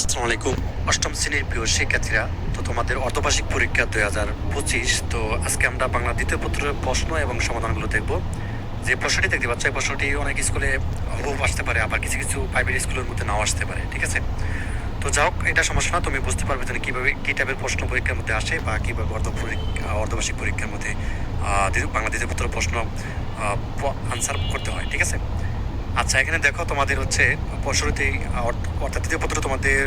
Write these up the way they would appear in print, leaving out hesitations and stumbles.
আসসালামু আলাইকুম। অষ্টম শ্রেণীর প্রিয় শিক্ষার্থীরা, তো তোমাদের অর্ধবার্ষিক পরীক্ষা 2025। তো আজকে আমরা বাংলা দ্বিতীয় পত্রের প্রশ্ন এবং সমাধানগুলো দেখব। যে প্রশ্নটি দেখতে পাচ্ছ, এই প্রশ্নটি অনেক স্কুলে হুবহু আসতে পারে, আবার কিছু কিছু প্রাইভেট স্কুলের মধ্যে নাও আসতে পারে, ঠিক আছে? তো যাও, এটা সমস্যা না, তুমি বুঝতে পারবে যে কীভাবে কী টাইপের প্রশ্ন পরীক্ষার মধ্যে আসে বা কীভাবে অর্ধবার্ষিক পরীক্ষার মধ্যে বাংলা দ্বিতীয় পত্রের প্রশ্ন আনসার করতে হয়, ঠিক আছে? আচ্ছা, এখানে দেখো তোমাদের হচ্ছে শুরুতেই অর্থাৎ তৃতীয় পত্র তোমাদের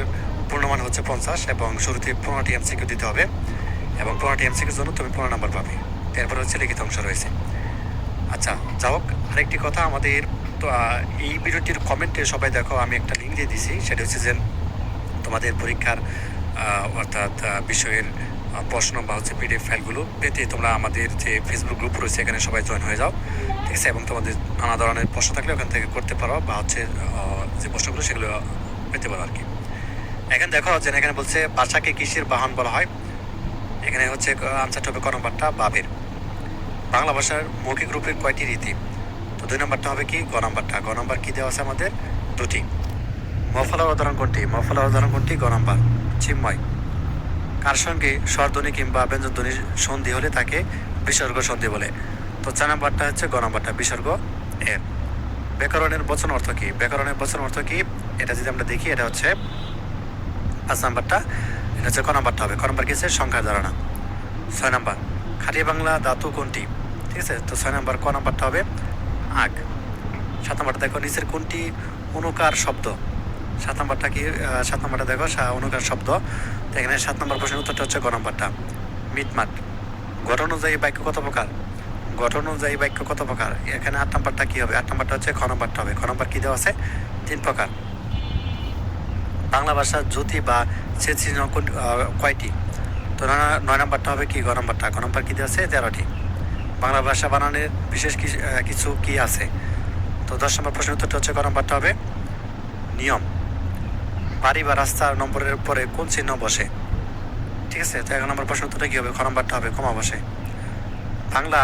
পূর্ণমান হচ্ছে 50 এবং শুরুতে 15টি এমসিকিউ দিতে হবে এবং 15টি এমসিকিউর জন্য তুমি 15 নাম্বার পাবে। এরপরে হচ্ছে লিখিত অংশ রয়েছে। আচ্ছা, যা হোক, আরেকটি কথা, আমাদের তো এই ভিডিওটির কমেন্টে সবাই দেখো, আমি একটা লিঙ্ক দিয়ে দিছি, সেটা হচ্ছে যে তোমাদের পরীক্ষার অর্থাৎ বিষয়ের প্রশ্ন বা হচ্ছে পিডিএফ ফাইলগুলো পেতে তোমরা আমাদের যে ফেসবুক গ্রুপ রয়েছে এখানে সবাই জয়েন হয়ে যাও, ঠিক আছে? এবং তোমাদের নানা ধরনের প্রশ্ন থাকলে ওখান থেকে করতে পারো বা হচ্ছে যে প্রশ্নগুলো সেগুলো পেতে পারো আর কি। এখানে দেখো যে এখানে বলছে বাসাকে কিসের বাহন বলা হয়। এখানে হচ্ছে আনসারটা হবে ক নম্বরটা বাবের। বাংলা ভাষার মৌখিক রূপের কয়টি রীতি? তো 2 নম্বরটা হবে কি গ নম্বরটা। গ নম্বর কি দেওয়া আছে আমাদের? দুটি। মফলার উদাহরণ কোনটি? মফলার উদাহরণ কোনটি? গ নম্বর চিন্ময়। কার সঙ্গে স্বরধ্বনি কিংবা ব্যঞ্জনধ্বনি সন্ধি হলে তাকে বিসর্গ সন্ধি বলে? তো 4 নম্বরটা হচ্ছে গ নম্বরটা বিসর্গ এর। ব্যাকরণের বচন অর্থ কি? ব্যাকরণের বচন অর্থ কি, এটা যদি আমরা দেখি, এটা হচ্ছে 5 নম্বরটা, এটা হচ্ছে ক নম্বরটা হবে। ক নম্বর কি হচ্ছে? সংখ্যার ধারণা। 6 নম্বর খাঁটি বাংলা ধাতু কোনটি? ঠিক আছে, তো 6 নম্বর ক নম্বরটা হবে আগ। 7 নম্বরটা দেখো, নিচের কোনটি অনুকার শব্দ? 7 নম্বরটা কি? 7 নম্বরটা দেখো অনুকার শব্দ। তো এখানে 7 নম্বর প্রশ্নের উত্তরটা হচ্ছে গ নম্বরটা মিটমাট। গঠন অনুযায়ী বাক্য কত প্রকার? গঠন অনুযায়ী বাক্য কত প্রকার? এখানে 8 নম্বরটা কি হবে? 8 নম্বরটা হচ্ছে খ নম্বরটা হবে। খ নম্বর কি দেওয়া আছে? 3 প্রকার। বাংলা ভাষার জ্যোতি বা ছেদ চিহ্ন কয়টি? তো 9 নম্বরটা হবে কি গ নম্বরটা। গ নম্বর কি দেওয়া আছে? 13টি। বাংলা ভাষা বানানের বিশেষ কিছু কি আছে? তো 10 নম্বর প্রশ্নের উত্তরটা হচ্ছে গ নম্বরটা হবে নিয়ম। বাড়ি বা রাস্তার নম্বরের পরে কোন চিহ্ন বসে? ঠিক আছে, তো 11 নম্বর প্রশ্নের উত্তরটা কি হবে? খ নম্বরটা হবে কমা বসে। বাংলা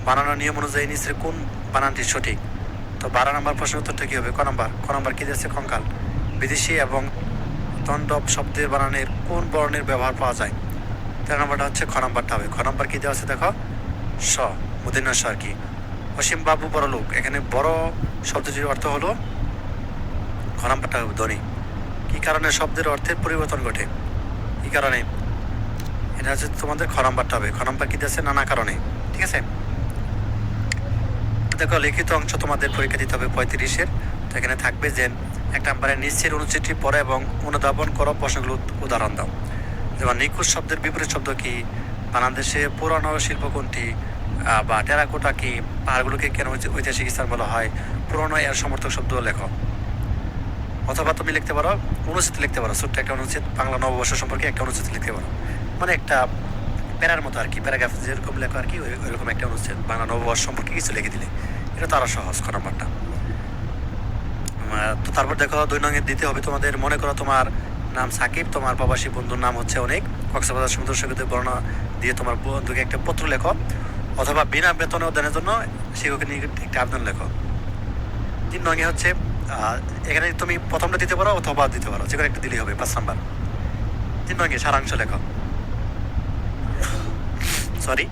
বানানোর নিয়ম অনুযায়ী নিচের কোন বানানটি সঠিক? তো 12 নম্বর প্রশ্নের উত্তরটা কি হবে? ক নম্বর। ক নম্বর কি দিয়েছে? কঙ্কাল। বিদেশি এবং দণ্ডব শব্দের বানানের কোন বর্ণের ব্যবহার পাওয়া যায়? 13 নম্বরটা হচ্ছে খ নম্বরটা হবে। খ নম্বর কি দেওয়া আছে দেখো? স, মূর্ধন্য স আর কি। অসীম বাবু বড় লোক, এখানে বড় শব্দটির অর্থ হলো, খ নম্বরটা হবে ধনী। কি কারণে শব্দের অর্থের পরিবর্তন ঘটে? কি কারণে? এটা হচ্ছে তোমাদের খ নম্বরটা হবে। খ নম্বর কি দিয়েছে? নানা কারণে, ঠিক আছে? দেখো, লিখিত অংশ তোমাদের পরীক্ষা দিতে হবে 35-এর। তো এখানে থাকবে যে 1 নম্বরে নিশ্চের অনুচ্ছেদটি পড়ে এবং অনুধাবন করো, প্রশ্নগুলো উদাহরণ দাও। যেমন নিখুঁত শব্দের বিপরীত শব্দ কি? বাংলাদেশে পুরানো শিল্প কোনটি? বা টেরাকোটা কি? পাহাড়গুলোকে কেন ঐতিহাসিক স্থান বলা হয়? পুরনো এর সমর্থক শব্দ লেখো। অথবা তুমি লিখতে পারো অনুচ্ছেদ লিখতে পারো, ছোট্ট একটা অনুচ্ছেদ, বাংলা নববর্ষ সম্পর্কে একটা অনুচ্ছেদ লিখতে পারো, মানে একটা প্যারার মতো আর কি, প্যারাগ্রাফ যেরকম লেখো আর কি, ওইরকম একটা অনুচ্ছেদ বাংলা নববর্ষ সম্পর্কে কিছু লিখে দিলে, এটা তো আরো সহজ। খ নম্বরটা। তো তারপর দেখো 2 নং দিতে হবে তোমাদের, মনে করো তোমার নাম সাকিব, তোমার প্রবাসী বন্ধুর নাম হচ্ছে অনেক, কক্সবাজার সমুদ্র সৈকতের বর্ণনা দিয়ে তোমার বন্ধুকে একটা পত্র লেখো, অথবা বিনা বেতনে অধ্যয়নের জন্য শিক্ষকের নিয়ে একটা আবেদন লেখো। 3 নং হচ্ছে এখানে তুমি প্রথমটা দিতে পারো অথবা দিতে পারো, যে কোনো একটা দিলেই হবে। 5 নাম্বার 3 নং সারাংশ লেখো, সরি।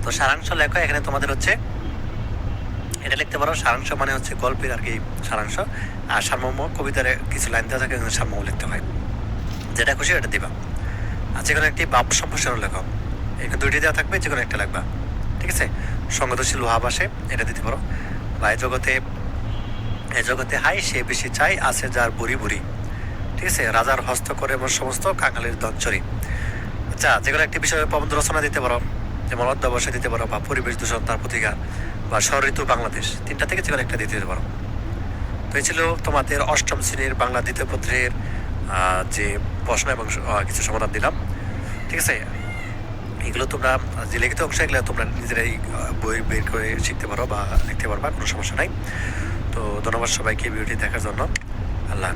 তো সারাংশ লেখো, এখানে তোমাদের হচ্ছে এটা লিখতে পারো, সারাংশ মানে হচ্ছে গল্পের আর কি সারাংশ, আর সারমর্ম কবিতার কিছু লাইন দেওয়া থাকে, সারমর্ম লিখতে হয়, যেটা খুশি এটা দিবা। আর যে কোনো একটি বাক্য সম্প্রসারণ লেখো, এখানে 2টি দেওয়া থাকবে, যে কোনো একটা লাগবা, ঠিক আছে? সঙ্গতশীল লোহাবাসে এটা দিতে পারো। বা এ জগতে হাই সে বেশি চাই, আছে যার বুড়ি বুড়ি, ঠিক আছে? রাজার হস্ত করে এবং সমস্ত কাঙালির দঞ্চরি। আচ্ছা, যে কোনো একটি বিষয়ে প্রবন্ধ রচনা দিতে পারো, যেমন অধ্যবসায় দিতে পারো, বা পরিবেশ দূষণ তার প্রতিকার, বা ঋতু বাংলাদেশ, 3টা থেকে যে কোনো একটা দিতে পারো। তো এই ছিল তোমাদের অষ্টম শ্রেণীর বাংলা দ্বিতীয় পত্রের যে প্রশ্ন এবং কিছু সমাধান দিলাম, ঠিক আছে? এগুলো তোমরা যে লিখিত অংশ, এগুলো তোমরা নিজেরাই বই বের করে শিখতে পারো বা লিখতে পারবা, কোনো সমস্যা নাই। তো ধন্যবাদ সবাইকে ভিডিওটি দেখার জন্য। আল্লাহ।